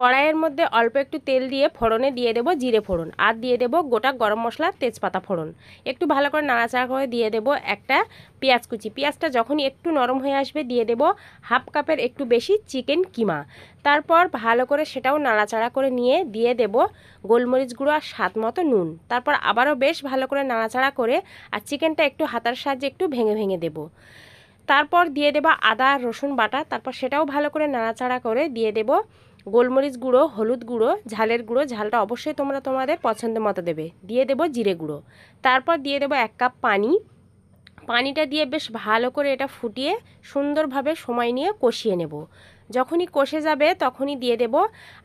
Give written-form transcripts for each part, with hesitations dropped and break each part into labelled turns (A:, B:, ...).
A: কড়াইয়ের মধ্যে অল্প একটু তেল দিয়ে ফোড়নে দিয়ে দেবো জিরে ফোড়ন, আর দিয়ে দেবো গোটা গরম মশলা তেজপাতা ফোড়ন। একটু ভালো করে নাড়াচাড়া করে দিয়ে দেবো একটা পেঁয়াজ কুচি। পেঁয়াজটা যখনই একটু নরম হয়ে আসবে দিয়ে দেবো হাফ কাপের একটু বেশি চিকেন কিমা। তারপর ভালো করে সেটাও নাড়াচাড়া করে নিয়ে দিয়ে দেবো গোলমরিচ গুঁড়ো আর স্বাদ মতো নুন। তারপর আবারও বেশ ভালো করে নাড়াচাড়া করে আর চিকেনটা একটু হাতার সাহায্যে একটু ভেঙে ভেঙে দেবো। তারপর দিয়ে দেবো আদা আর রসুন বাটা। তারপর সেটাও ভালো করে নাড়াচাড়া করে দিয়ে দেবো গোলমরিচ গুঁড়ো, হলুদ গুঁড়ো, ঝালের গুঁড়ো, ঝালটা অবশ্যই তোমরা তোমাদের পছন্দ মতো দেবে। দিয়ে দেবো জিরে গুঁড়ো। তারপর দিয়ে দেবো 1 কাপ পানি। পানিটা দিয়ে বেশ ভালো করে এটা ফুটিয়ে সুন্দরভাবে সময় নিয়ে কষিয়ে নেব। যখনই কষে যাবে তখনই দিয়ে দেব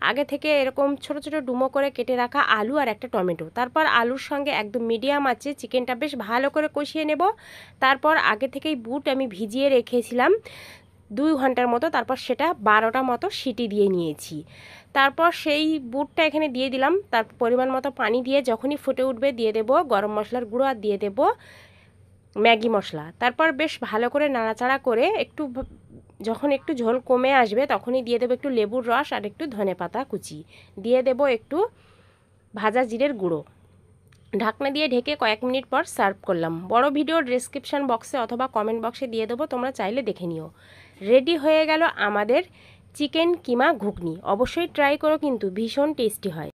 A: আগে থেকে এরকম ছোট ছোট ডুমো করে কেটে রাখা আলু আর একটা টমেটো। তারপর আলুর সঙ্গে একদম মিডিয়াম আঁচে চিকেনটা বেশ ভালো করে কষিয়ে নেব। তারপর আগে থেকেই বুট আমি ভিজিয়ে রেখেছিলাম 2 ঘন্টার মতো, তারপর সেটা 12টা মতো সিটি দিয়ে নিয়েছি। তারপর সেই বুটটা এখানে দিয়ে দিলাম। তার পরিমাণ মতো পানি দিয়ে যখনই ফুটে উঠবে দিয়ে দেব গরম মশলার গুঁড়ো আর দিয়ে দেব ম্যাগি মশলা। তারপর বেশ ভালো করে নাড়াচাড়া করে যখন একটু ঝোল কমে আসবে তখনই দিয়ে দেবো একটু লেবুর রস আর একটু ধনেপাতা কুচি। দিয়ে দেব একটু ভাজা জিরের গুঁড়ো। ঢাকনা দিয়ে ঢেকে কয়েক মিনিট পর সার্ভ করলাম। বড় ভিডিও ডেসক্রিপশন বক্সে অথবা কমেন্ট বক্সে দিয়ে দেবো, তোমরা চাইলে দেখে নিও। রেডি হয়ে গেল আমাদের চিকেন কিমা ঘুগনি। অবশ্যই ট্রাই করো, কিন্তু ভীষণ টেস্টি হয়।